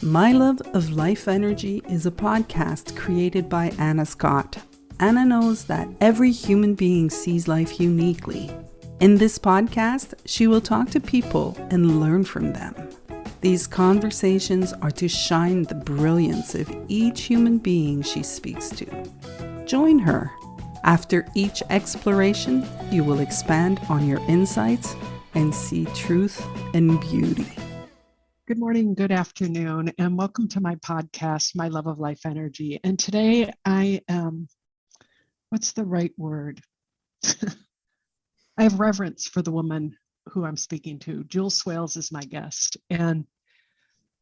My Love of Life Energy is a podcast created by Anna Scott. Anna knows that every human being sees life uniquely. In this podcast, she will talk to people and learn from them. These conversations are to shine the brilliance of each human being she speaks to. Join her. After each exploration, you will expand on your insights and see truth and beauty. Good morning, good afternoon, and welcome to my podcast, My Love of Life Energy. And today I am, what's the right word? I have reverence for the woman who I'm speaking to. Jules Swales is my guest, and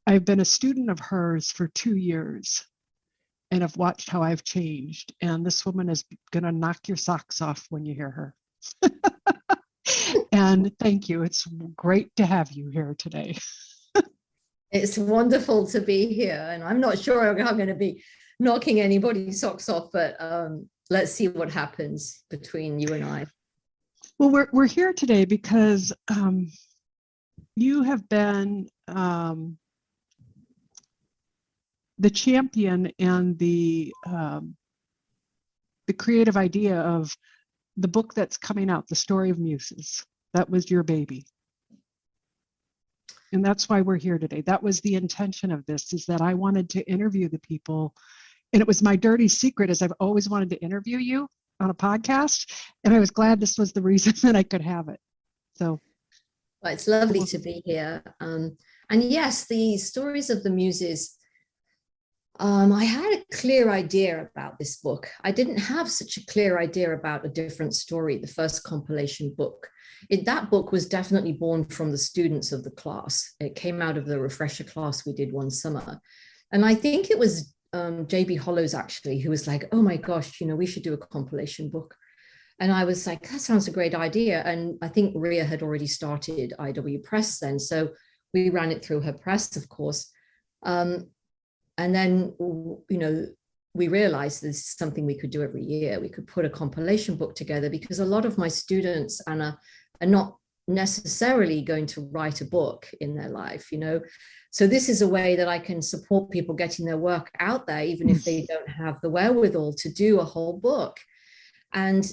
I've been a student of hers for 2 years and have watched how I've changed. And this woman is going to knock your socks off when you hear her. And thank you. It's great to have you here today. It's wonderful to be here, and I'm not sure I'm going to be knocking anybody's socks off, but let's see what happens between you and I. Well, we're here today because you have been the champion and the creative idea of the book that's coming out, The Story of Muses. That was your baby. And that's why we're here today. That was the intention of this, is that I wanted to interview the people. And it was my dirty secret, as I've always wanted to interview you on a podcast. And I was glad this was the reason that I could have it. So well, it's lovely to be here. And yes, the stories of the Muses, I had a clear idea about this book. I didn't have such a clear idea about A Different Story, the first compilation book. That book was definitely born from the students of the class. It came out of the refresher class we did one summer. And I think it was J.B. Hollows, actually, who was like, oh my gosh, we should do a compilation book. And I was like, that sounds a great idea. And I think Ria had already started IW Press then. So we ran it through her press, of course. And then, we realized this is something we could do every year. We could put a compilation book together, because a lot of my students, Anna, are not necessarily going to write a book in their life, So this is a way that I can support people getting their work out there, even if they don't have the wherewithal to do a whole book. And,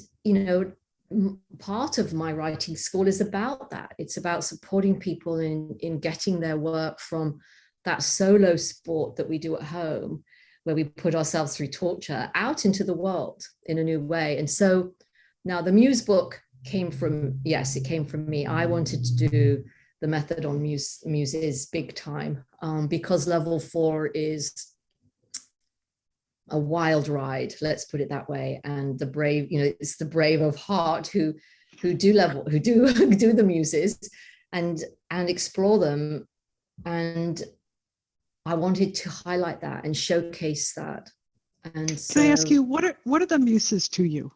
part of my writing school is about that. It's about supporting people in getting their work from that solo sport that we do at home, where we put ourselves through torture, out into the world in a new way. And so now the Muse book came from me. I wanted to do the method on Muses big time, because level 4 is a wild ride, let's put it that way. And the brave, it's the brave of heart who do the Muses and explore them. And I wanted to highlight that and showcase that. And so, can I ask you, what are the Muses to you?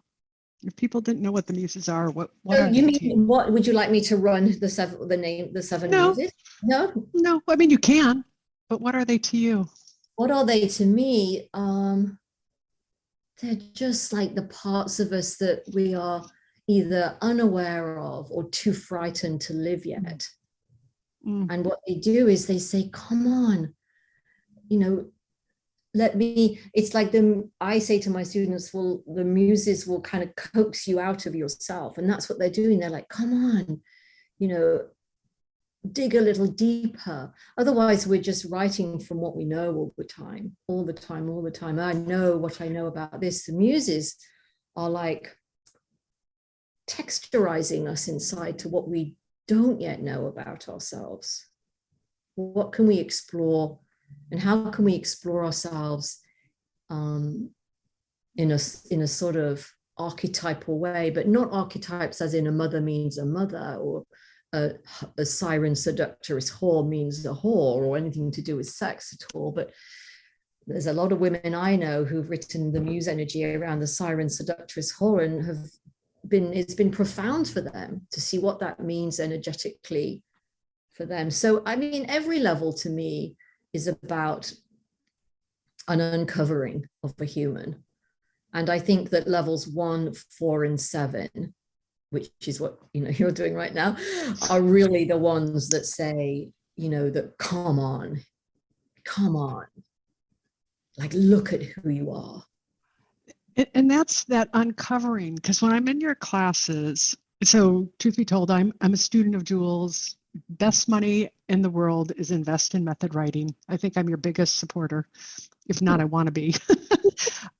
If people didn't know what the Muses are, what are you they mean to you? What would you like me to run the seven Muses? No. I mean, you can, but what are they to you? What are they to me? They're just like the parts of us that we are either unaware of or too frightened to live yet. And what they do is they say, come on, it's like I say to my students, well, the Muses will kind of coax you out of yourself. And that's what they're doing. They're like, come on, dig a little deeper. Otherwise, we're just writing from what we know all the time. I know what I know about this. The Muses are like texturizing us inside to what we don't yet know about ourselves. What can we explore? And how can we explore ourselves in a sort of archetypal way, but not archetypes as in a mother means a mother, or a siren seductress whore means a whore, or anything to do with sex at all. But there's a lot of women I know who've written the Muse energy around the siren seductress whore, and it's been profound for them to see what that means energetically for them. So, I mean, every level to me is about an uncovering of a human. And I think that levels 1, 4, and 7, which is what you're doing right now, are really the ones that say, that come on, come on, like, look at who you are. And that's that uncovering, because when I'm in your classes, so truth be told, I'm a student of Jules. Best money in the world is invest in method writing. I think I'm your biggest supporter. If not, I want to be.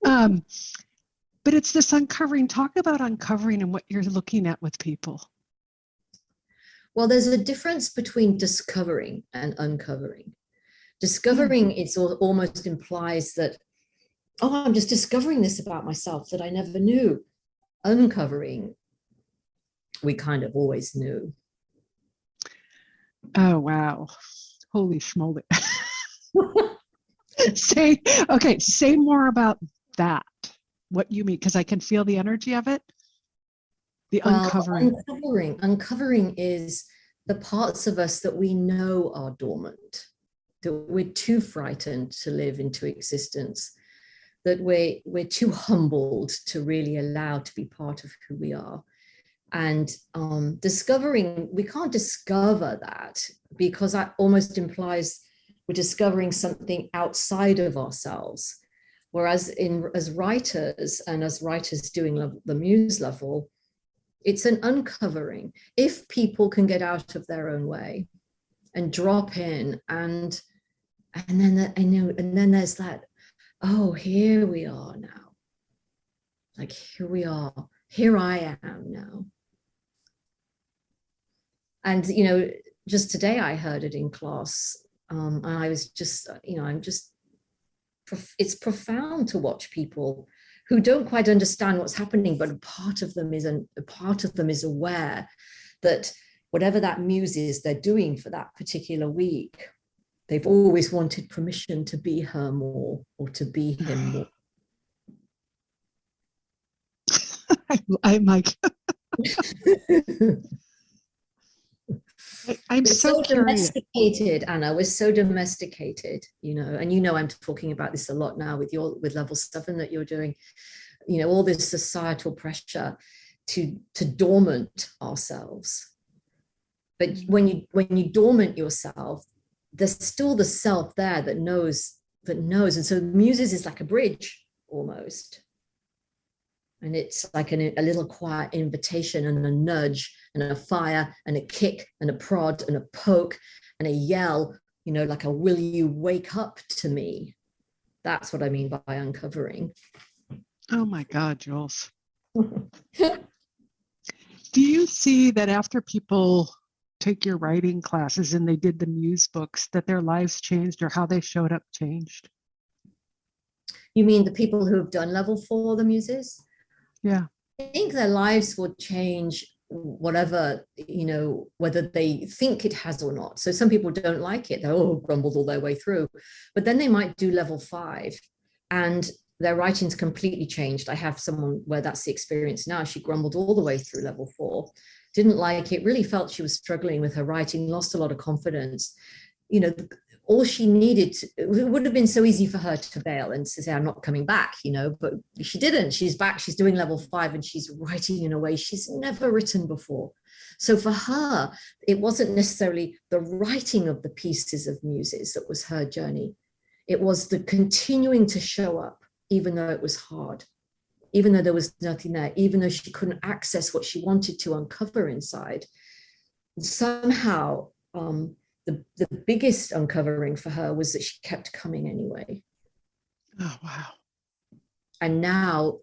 But it's this uncovering. Talk about uncovering and what you're looking at with people. Well, there's a difference between discovering and uncovering. Discovering, it's almost implies that, oh, I'm just discovering this about myself that I never knew. Uncovering, we kind of always knew. Oh, wow. Holy schmoly. Say more about that. What you mean, because I can feel the energy of it. The uncovering. Uncovering is the parts of us that we know are dormant, that we're too frightened to live into existence, that we're too humbled to really allow to be part of who we are. And discovering, we can't discover that, because that almost implies we're discovering something outside of ourselves. Whereas as writers doing the muse level, it's an uncovering. If people can get out of their own way and drop in, and then there's that, oh, here we are now. Like, here we are. Here I am now. And, just today I heard it in class, and I was just, it's profound to watch people who don't quite understand what's happening, but a part of them is aware that whatever that muse is they're doing for that particular week, they've always wanted permission to be her more, or to be him more. I'm like, I'm so curious. Domesticated, Anna. We're so domesticated, and I'm talking about this a lot now with level 7 that you're doing. All this societal pressure to dormant ourselves. But when you dormant yourself, there's still the self there that knows. And so Muses is like a bridge almost. And it's like a little quiet invitation and a nudge and a fire and a kick and a prod and a poke and a yell, like a, will you wake up to me? That's what I mean by uncovering. Oh my God, Jules. Do you see that after people take your writing classes and they did the muse books, that their lives changed, or how they showed up changed? You mean the people who have done level 4, the Muses? Yeah. I think their lives will change, whatever, whether they think it has or not. So some people don't like it. They're all grumbled all their way through. But then they might do level 5 and their writing's completely changed. I have someone where that's the experience now. She grumbled all the way through level 4, didn't like it, really felt she was struggling with her writing, lost a lot of confidence. All she needed, it would have been so easy for her to bail and to say, I'm not coming back, but she didn't. She's back, she's doing level 5 and she's writing in a way she's never written before. So for her, it wasn't necessarily the writing of the pieces of Muses that was her journey. It was the continuing to show up, even though it was hard, even though there was nothing there, even though she couldn't access what she wanted to uncover inside. And somehow, the biggest uncovering for her was that she kept coming anyway. Oh, wow. And now,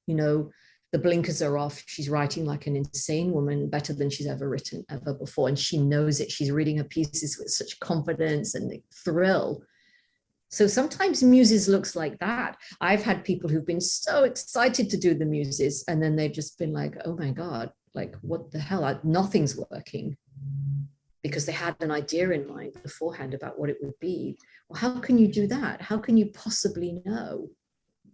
the blinkers are off. She's writing like an insane woman, better than she's ever written ever before. And she knows it. She's reading her pieces with such confidence and thrill. So sometimes Muses looks like that. I've had people who've been so excited to do the Muses, and then they've just been like, oh my God, like, what the hell? Nothing's working. Because they had an idea in mind beforehand about what it would be. Well, how can you do that? How can you possibly know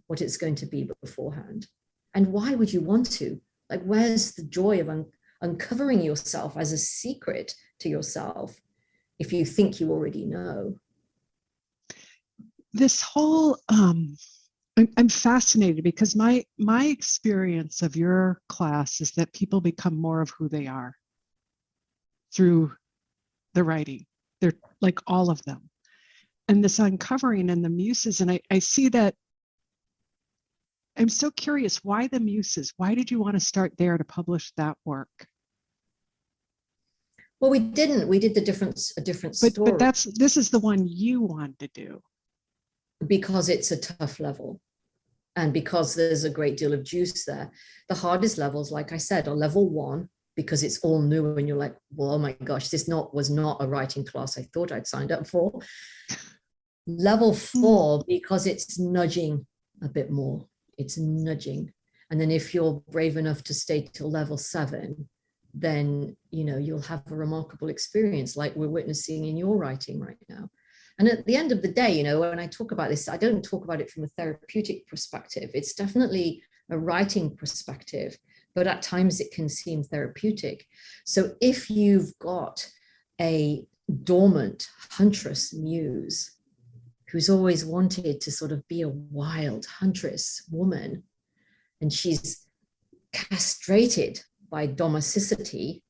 what it's going to be beforehand? And why would you want to? Like, where's the joy of uncovering yourself as a secret to yourself if you think you already know? This whole, I'm fascinated because my experience of your class is that people become more of who they are through the writing. They're like all of them. and this uncovering and the muses. And I see that. I'm so curious, why the muses? Why did you want to start there to publish that work? Well, we didn't. We did a different story. But this is the one you wanted to do. Because it's a tough level. And because there's a great deal of juice there. The hardest levels, like I said, are level 1, because it's all new and you're like, well, oh my gosh, this was not a writing class I thought I'd signed up for. Level 4, because it's nudging a bit more. It's nudging. And then if you're brave enough to stay till level 7, then, you'll have a remarkable experience like we're witnessing in your writing right now. And at the end of the day, when I talk about this, I don't talk about it from a therapeutic perspective. It's definitely a writing perspective, but at times it can seem therapeutic. So if you've got a dormant huntress muse who's always wanted to sort of be a wild huntress woman, and she's castrated by domesticity,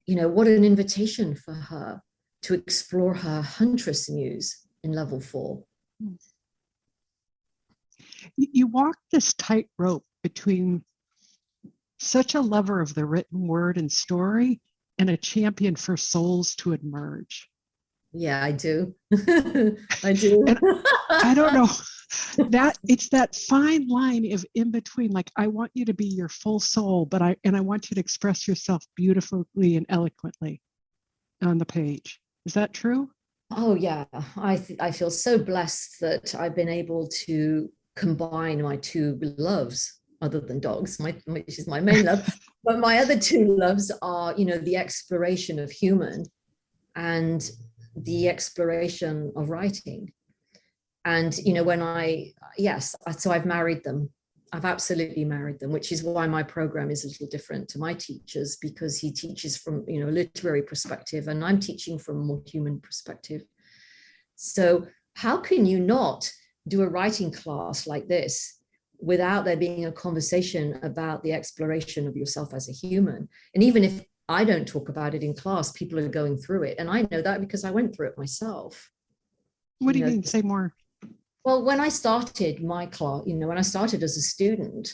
what an invitation for her to explore her huntress muse in level 4. You walk this tightrope between such a lover of the written word and story and a champion for souls to emerge. Yeah, I do. I do. And I don't know that it's that fine line of in between. Like, I want you to be your full soul, but I want you to express yourself beautifully and eloquently on the page. Is that true? Oh yeah, I feel so blessed that I've been able to combine my 2 loves, other than dogs, which is my main love, but my other 2 loves are, the exploration of human and the exploration of writing. And so I've married them. I've absolutely married them, which is why my program is a little different to my teachers, because he teaches from, a literary perspective and I'm teaching from a more human perspective. So how can you not do a writing class like this without there being a conversation about the exploration of yourself as a human? And even if I don't talk about it in class, people are going through it. And I know that because I went through it myself. What do you mean? Say more. Well, when I started my class, when I started as a student,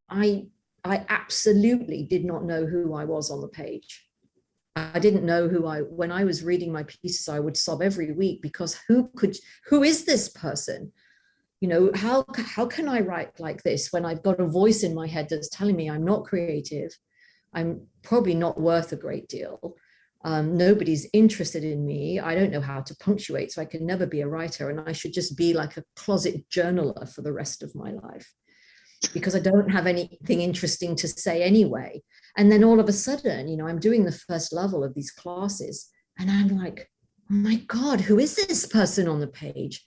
I absolutely did not know who I was on the page. I didn't know when I was reading my pieces, I would sob every week, because who is this person? How can I write like this when I've got a voice in my head that's telling me I'm not creative, I'm probably not worth a great deal. Nobody's interested in me. I don't know how to punctuate, so I can never be a writer. And I should just be like a closet journaler for the rest of my life, because I don't have anything interesting to say anyway. And then all of a sudden, I'm doing the first level of these classes and I'm like, oh my God, who is this person on the page?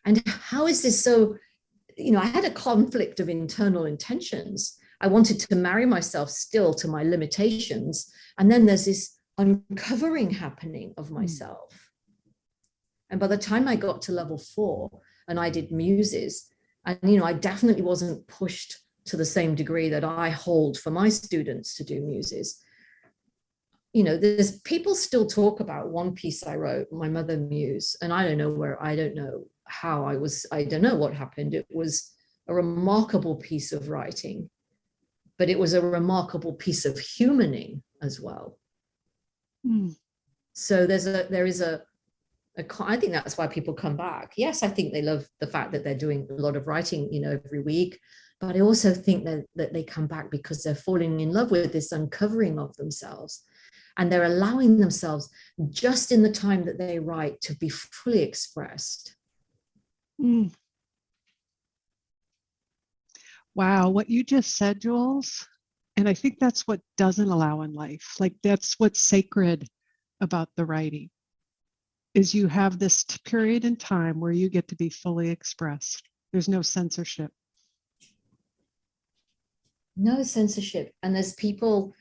And how is this so, I had a conflict of internal intentions. I wanted to marry myself still to my limitations. And then there's this uncovering happening of myself. And by the time I got to level 4 and I did Muses, and I definitely wasn't pushed to the same degree that I hold for my students to do Muses. There's people still talk about one piece I wrote, My Mother Muse, and I don't know what happened. It was a remarkable piece of writing, but it was a remarkable piece of humaning as well. So I think that's why people come back. Yes, I think they love the fact that they're doing a lot of writing, every week, but I also think that they come back because they're falling in love with this uncovering of themselves, and they're allowing themselves, just in the time that they write, to be fully expressed. Wow, what you just said, Jules. And I think that's what doesn't allow in life. Like, that's what's sacred about the writing, is you have this period in time where you get to be fully expressed. There's no censorship. No censorship. And there's people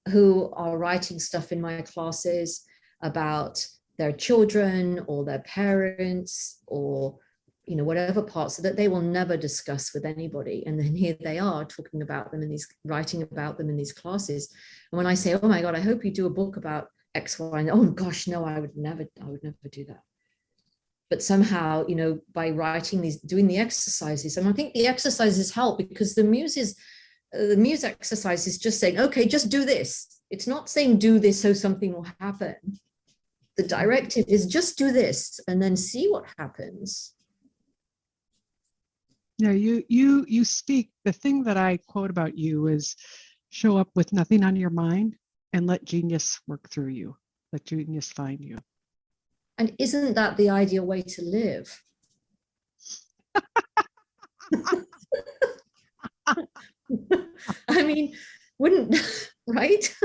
who are writing stuff in my classes about their children or their parents or whatever parts that they will never discuss with anybody. And then here they are talking about them writing about them in these classes. And when I say, oh my God, I hope you do a book about X, Y, and oh gosh, no, I would never do that. but somehow, by writing these, doing the exercises, and I think the exercises help because the muse exercise is just saying, okay, just do this. It's not saying do this so something will happen. The directive is just do this and then see what happens. Yeah, you speak, the thing that I quote about you is show up with nothing on your mind and let genius work through you. Let genius find you. And isn't that the ideal way to live? I mean, wouldn't, right?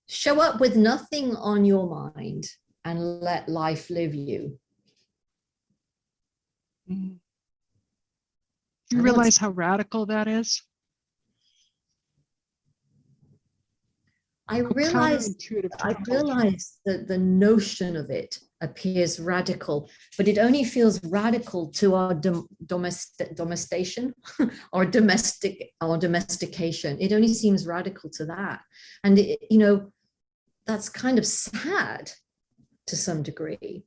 Show up with nothing on your mind and let life live you. You realize how radical that is? I realize that the notion of it appears radical, but it only feels radical to our domestication or domestication. It only seems radical to that. And, that's kind of sad to some degree.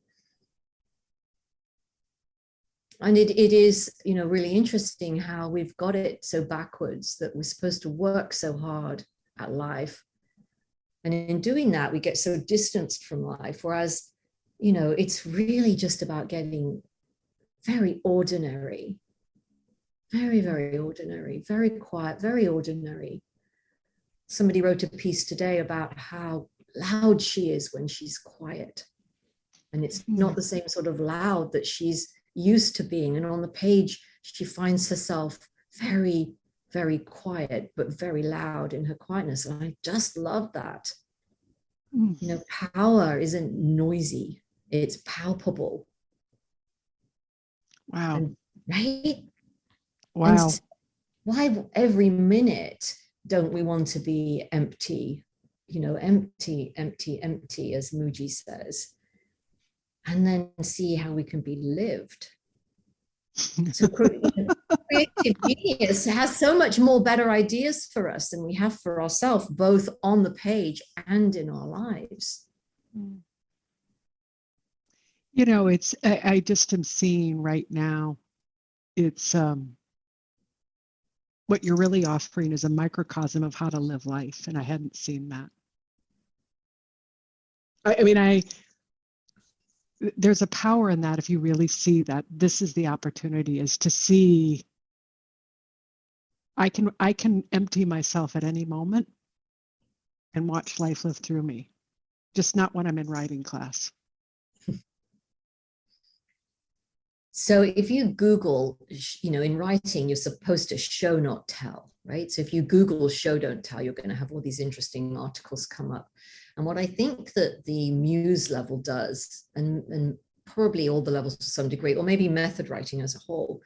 And it is, really interesting how we've got it so backwards that we're supposed to work so hard at life. And in doing that, we get so distanced from life, whereas, it's really just about getting very ordinary, very, very ordinary, very quiet, very ordinary. Somebody wrote a piece today about how loud she is when she's quiet. And it's not the same sort of loud that she's used to being. And on the page, she finds herself very, very quiet, but very loud in her quietness. And I just love that. Power isn't noisy, it's palpable. Wow. And, right? Wow. And why every minute don't we want to be empty? Empty, empty, empty, as Muji says, and then see how we can be lived. So creative genius has so much more better ideas for us than we have for ourselves, both on the page and in our lives. It's, I just am seeing right now, it's what you're really offering is a microcosm of how to live life. And I hadn't seen that. I mean, there's a power in that if you really see that this is the opportunity, is to see I can empty myself at any moment and watch life live through me, just not when I'm in writing class. So if you Google, in writing, you're supposed to show, not tell, right? So if you Google show, don't tell, you're going to have all these interesting articles come up. And what I think that the Muse level does, and probably all the levels to some degree, or maybe method writing as a whole,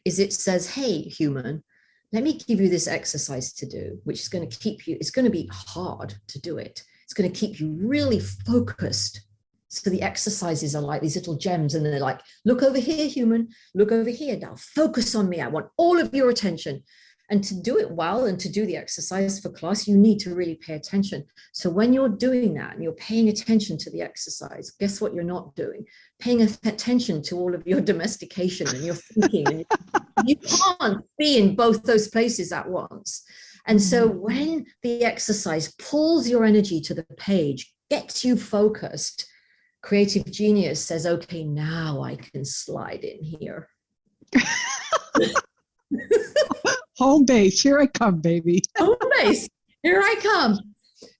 is it says, hey, human, let me give you this exercise to do, which is going to keep you, it's going to be hard to do it. It's going to keep you really focused. So the exercises are like these little gems, and they're like, look over here, human, look over here. Now focus on me. I want all of your attention. And to do it well and to do the exercise for class, you need to really pay attention. So when you're doing that and you're paying attention to the exercise, guess what you're not doing? Paying attention to all of your domestication and your thinking. And you can't be in both those places at once. And so when the exercise pulls your energy to the page, gets you focused, creative genius says, okay, now I can slide in here. Home base, here I come, baby. Home base, here I come.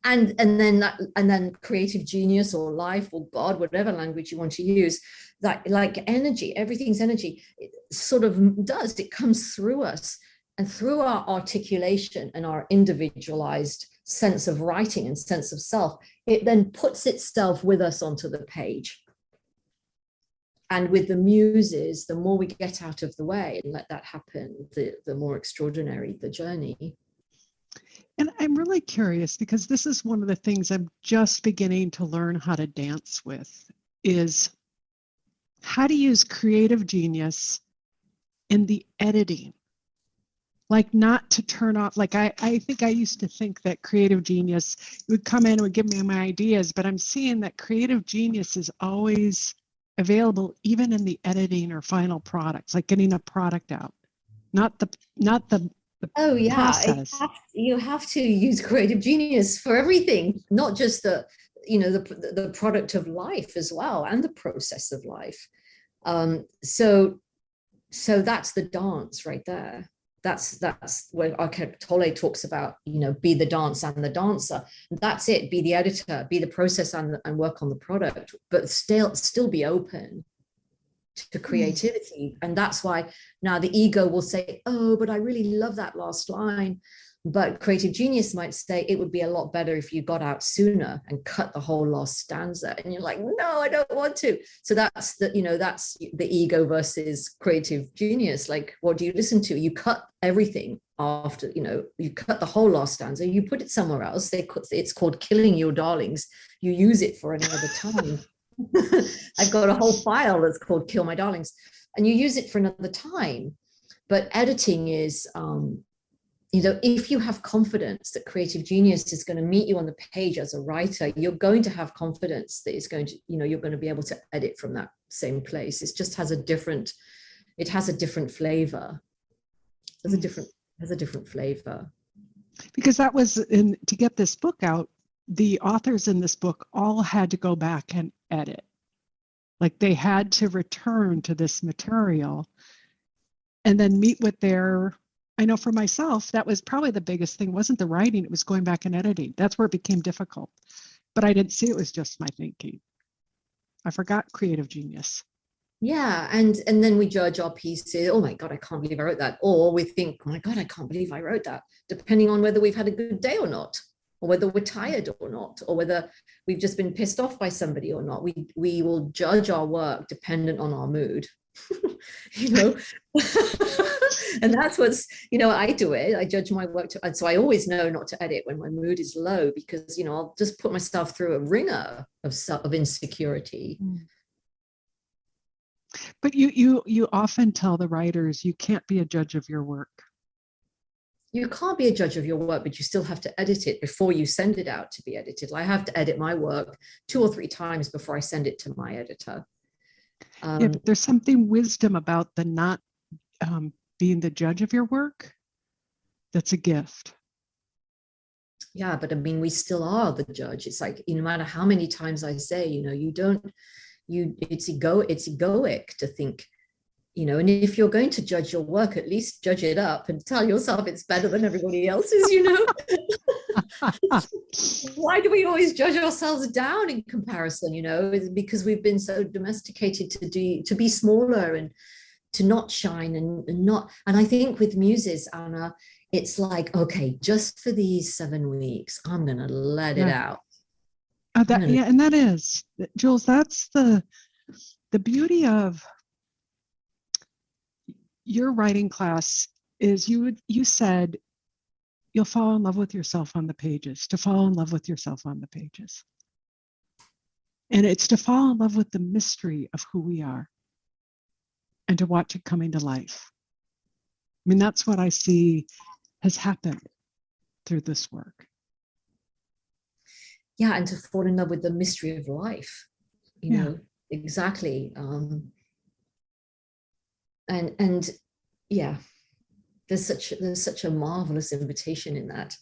And then creative genius or life or God, whatever language you want to use, that like energy, everything's energy, it sort of does, it comes through us, and through our articulation and our individualized sense of writing and sense of self, it then puts itself with us onto the page. And with the muses, the more we get out of the way and let that happen, the more extraordinary the journey. And I'm really curious, because this is one of the things I'm just beginning to learn how to dance with, is how to use creative genius in the editing. like not to turn off. Like I think I used to think that creative genius would come in and would give me my ideas, but I'm seeing that creative genius is always available even in the editing or final products, like getting a product out, not the Oh yeah, process. you have to use creative genius for everything, not just the product of life as well, and the process of life. So that's the dance right there. That's where Tolle talks about, be the dance and the dancer. That's it. Be the editor, be the process, and work on the product, but still be open to creativity. And that's why now the ego will say, oh, but I really love that last line. But creative genius might say it would be a lot better if you got out sooner and cut the whole last stanza. And you're like, no, I don't want to. So that's the ego versus creative genius. Like, what do you listen to? You cut everything after, you cut the whole last stanza, you put it somewhere else. It's called killing your darlings. You use it for another time. I've got a whole file that's called Kill My Darlings, and you use it for another time. But editing is, if you have confidence that creative genius is going to meet you on the page as a writer, you're going to have confidence that it's going to, you're going to be able to edit from that same place. It just has a different flavor. Has a different flavor. Because that was to get this book out, the authors in this book all had to go back and edit. Like they had to return to this material and then meet with I know for myself, that was probably the biggest thing. It wasn't the writing, it was going back and editing. That's where it became difficult. But I didn't see it was just my thinking. I forgot creative genius. Yeah, and then we judge our pieces. Oh my God, I can't believe I wrote that. Or we think, oh my God, I can't believe I wrote that, depending on whether we've had a good day or not, or whether we're tired or not, or whether we've just been pissed off by somebody or not. We will judge our work dependent on our mood. And that's what's, I do it. I judge my work so I always know not to edit when my mood is low, because I'll just put myself through a ringer of insecurity. But you often tell the writers you can't be a judge of your work. You can't be a judge of your work, but you still have to edit it before you send it out to be edited. I have to edit my work 2 or 3 times before I send it to my editor. Yeah, but there's something wisdom about the not being the judge of your work. That's a gift. Yeah, but I mean, we still are the judge. It's like, no matter how many times I say, it's egoic to think, and if you're going to judge your work, at least judge it up and tell yourself it's better than everybody else's, Why do we always judge ourselves down in comparison? It's because we've been so domesticated to be smaller and to not shine and I think with Muses, Anna, it's like, okay, just for these 7 weeks, I'm gonna let it out. And that is, Jules, that's the beauty of your writing class is you said you'll fall in love with yourself on the pages, to fall in love with yourself on the pages. And it's to fall in love with the mystery of who we are and to watch it coming to life. I mean, that's what I see has happened through this work. Yeah, and to fall in love with the mystery of life, exactly. And yeah, there's such a marvelous invitation in that.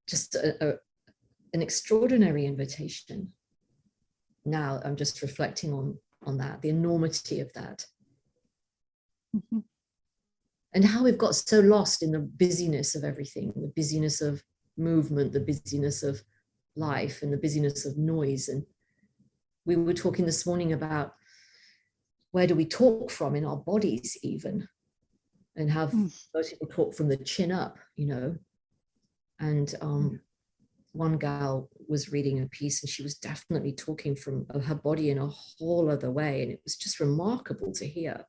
Just an extraordinary invitation. Now I'm just reflecting on that, the enormity of that. Mm-hmm. And how we've got so lost in the busyness of everything, the busyness of movement, the busyness of life, and the busyness of noise. And we were talking this morning about where do we talk from in our bodies even, and how most people talk from the chin up, and one gal was reading a piece and she was definitely talking from her body in a whole other way, and it was just remarkable to hear.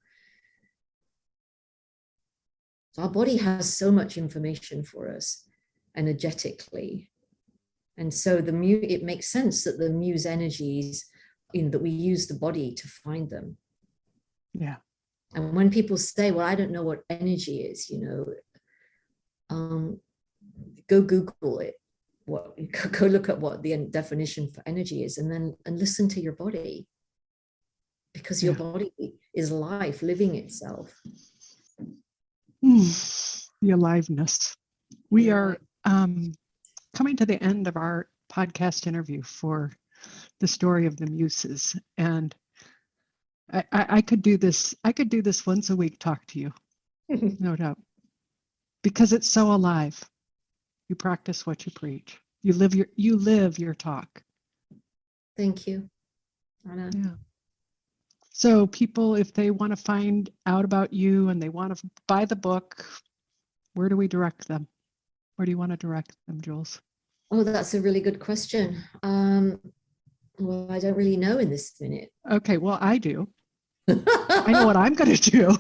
So our body has so much information for us energetically, and so it makes sense that the muse energies, that we use the body to find them. Yeah. And when people say, well, I don't know what energy is, go Google it. Go look at what the definition for energy is, and listen to your body, because your body is life living itself. The aliveness. We are coming to the end of our podcast interview for the story of the Muses, and I could do this. I could do this once a week. Talk to you, no doubt, because it's so alive. You practice what you preach. You live your talk. Thank you, Anna. Yeah. So people, if they want to find out about you and they want to buy the book, where do we direct them? Where do you want to direct them, Jules? Oh, that's a really good question. Well, I don't really know in this minute. Okay, well, I do. I know what I'm going to do.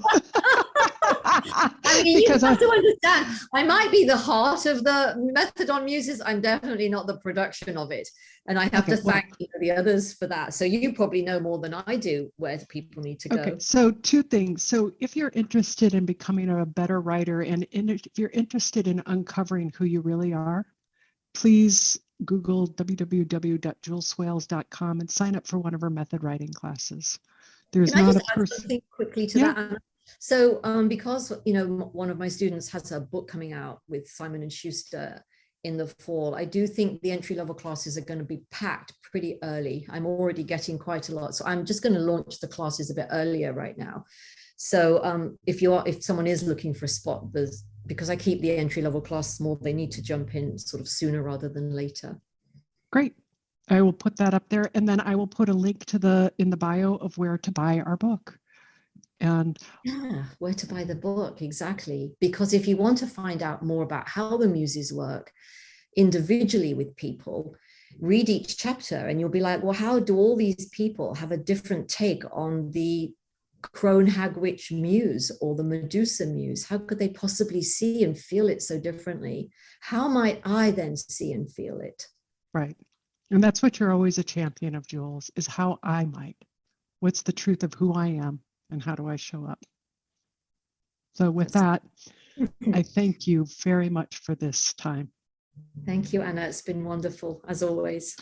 I mean, you have to understand, I might be the heart of the method on Muses. I'm definitely not the production of it. And I have to thank the others for that. So you probably know more than I do where people need to go. Okay, so two things. So if you're interested in becoming a better writer, and if you're interested in uncovering who you really are, please Google www.juleswales.com and sign up for one of our method writing classes. There's Can not I a just person. add something quickly to that? So because, one of my students has a book coming out with Simon & Schuster in the fall, I do think the entry-level classes are going to be packed pretty early. I'm already getting quite a lot. So I'm just going to launch the classes a bit earlier right now. So if someone is looking for a spot, because I keep the entry-level class small, they need to jump in sort of sooner rather than later. Great. I will put that up there, and then I will put a link to in the bio of where to buy our book. And where to buy the book, exactly. Because if you want to find out more about how the Muses work individually with people, read each chapter and you'll be like, well, how do all these people have a different take on the crone hag witch muse or the Medusa muse? How could they possibly see and feel it so differently? How might I then see and feel it? Right. And that's what you're always a champion of, Jules, is how I might. What's the truth of who I am and how do I show up? So with that, I thank you very much for this time. Thank you, Anna. It's been wonderful, as always.